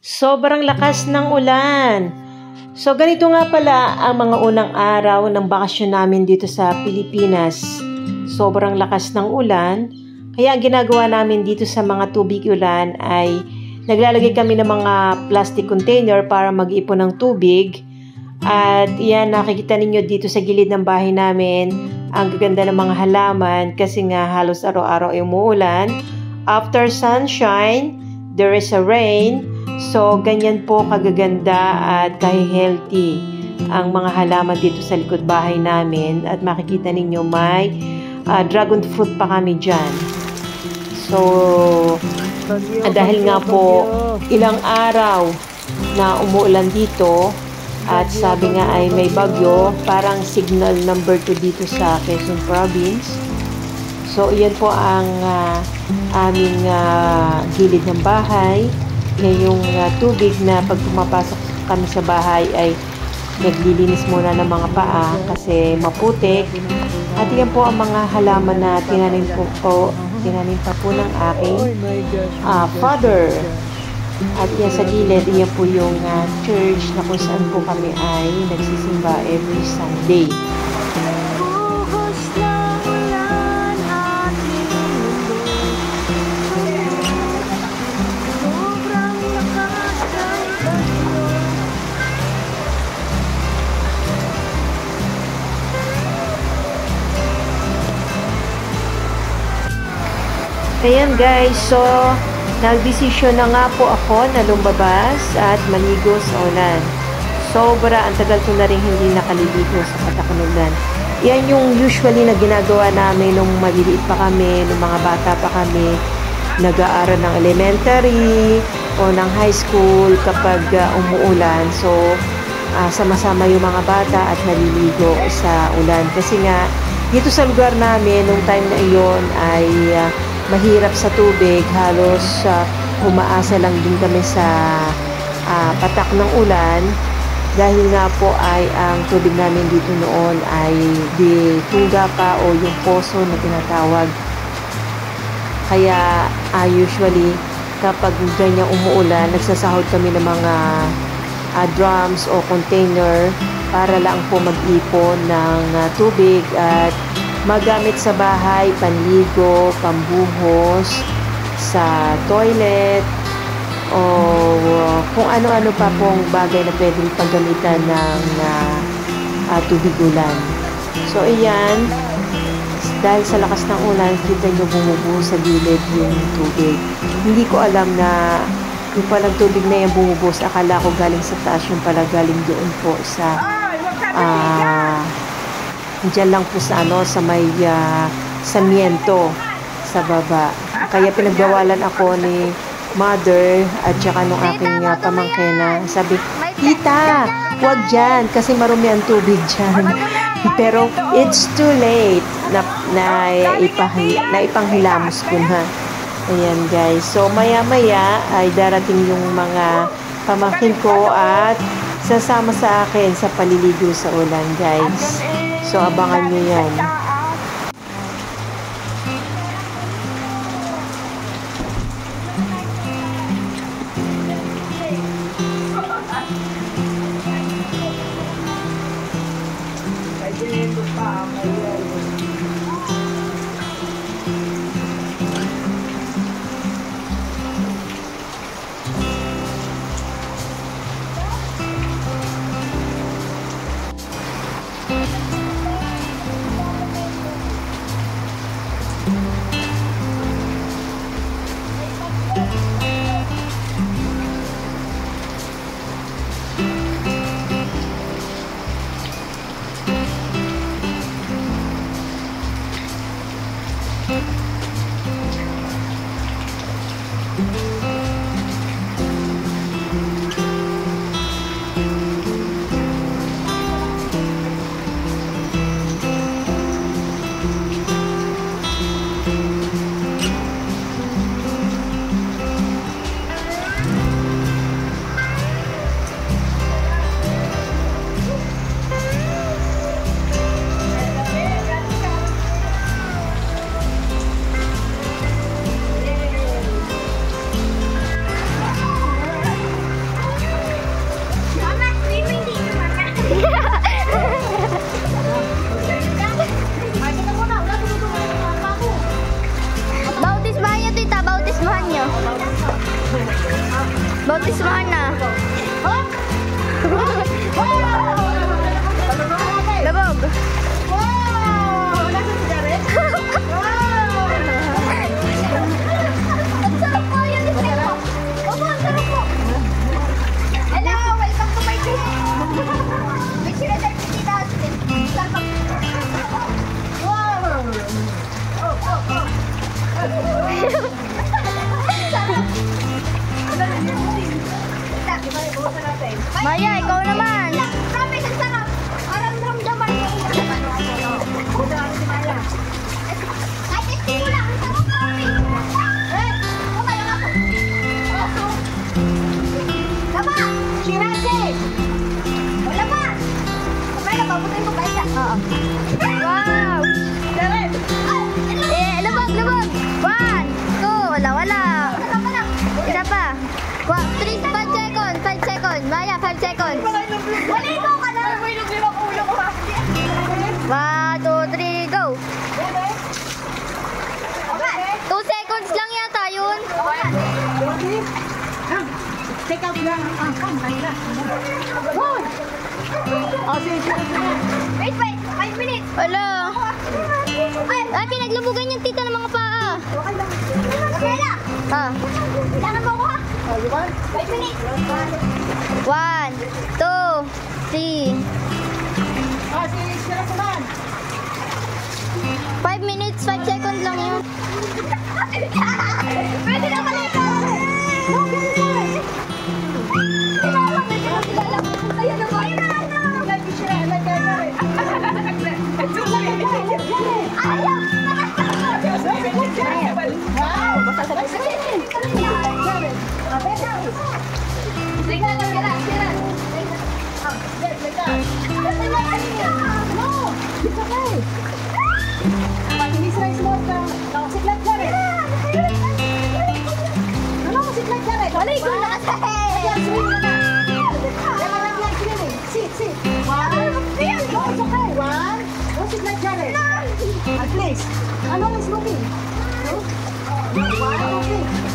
Sobrang lakas ng ulan. So ganito nga pala ang mga unang araw ng bakasyon namin dito sa Pilipinas. Sobrang lakas ng ulan. Kaya ang ginagawa namin dito sa mga tubig ulan ay naglalagay kami ng mga plastic container para mag-ipon ng tubig. At yan, nakikita ninyo dito sa gilid ng bahay namin ang gaganda ng mga halaman kasi nga halos araw-araw ay umuulan. After sunshine, there is a rain. So, ganyan po kagaganda at healthy ang mga halaman dito sa likod bahay namin. At makikita ninyo may dragon fruit pa kami dyan. So, dahil nga po ilang araw na umuulan dito at sabi nga ay may bagyo, parang signal number 2 dito sa Quezon Province. So, iyan po ang aming gilid ng bahay. Ngayong tubig na pag pumapasok kami sa bahay ay naglilinis muna ng mga paa kasi maputik. At yan po ang mga halaman na tinanim pa po ng aking father. At yan sa gilid, yan po yung church na kung saan po kami ay nagsisimba every Sunday. Ayan guys, so nagdesisyon na nga po ako na lumabas at maligo sa ulan. Ang tagal ko na rin hindi nakaliligo sa patak ng ulan. Yan yung usually na ginagawa namin nung maliliit pa kami, nung mga bata pa kami, nag-aaral ng elementary o ng high school kapag umuulan. So, sama-sama yung mga bata at naliligo sa ulan. Kasi nga, dito sa lugar namin, nung time na iyon ay mahirap sa tubig, halos umaasa lang din kami sa patak ng ulan dahil nga po ay ang tubig namin dito noon ay di tuga pa o yung poso na tinatawag. Kaya usually kapag ganyan umuulan, nagsasahod kami ng mga drums o container para lang po mag-ipon ng tubig at magamit sa bahay, panligo, pambuhos, sa toilet, o kung ano-ano pa pong bagay na pwedeng paggamitan ng tubig ulan. So, iyan, dahil sa lakas ng ulan, kita nyo bumubuho sa gilid yung tubig. Hindi ko alam na yung palang tubig na yan bumubuhos. Akala ko galing sa taas, yung pala galing doon po sa diyan lang po sa sa may samiento sa baba. Kaya pinagbawalan ako ni mother at saka nung aking pamangkina. Sabi, tita, huwag dyan kasi marumi ang tubig dyan. Pero it's too late na ipanghilamos ko na. Ayan guys. So maya-maya ay darating yung mga pamangkin ko at sasama sa akin sa paliligo sa ulan guys. So, abangan nyo yan. Bautismahan na. Labog. Wow! Nasa si Jared? Wow! Ang sarap po yun. Opo, ang sarap po. Hello, welcome to my channel. May sinasal si Tita Austin. Wow! Maya, ikaw naman. Promise, ang sarap. Parang ramdaman mo. Ay, testing ko lang. Ang sarap kami. Okay lang ako. Laba! Shirase! Wala pa! Okay na, paputin ko pa isa. Oo. Wow! Labag, labag! 1, 2, wala. Isa pa. 5 seconds, 5 seconds. Maya, 5 seconds. Wala, ikaw ka na. 1, 2, 3, go. 2 seconds lang yata yun. Take out lang. Kanila. Wow! Sige. Wait, 5 minutes. Wala. Ay, pinaglubugan yung tita ng mga paa. Okay lang. Kailangan mo ko ha? 5 minutes. 1, 2, 3. Sige, sila naman. 5 minutes, 5 seconds lang yun. Pwede na pala ito. Ayan na ba? At least, ano is looking? No? Wow, okay.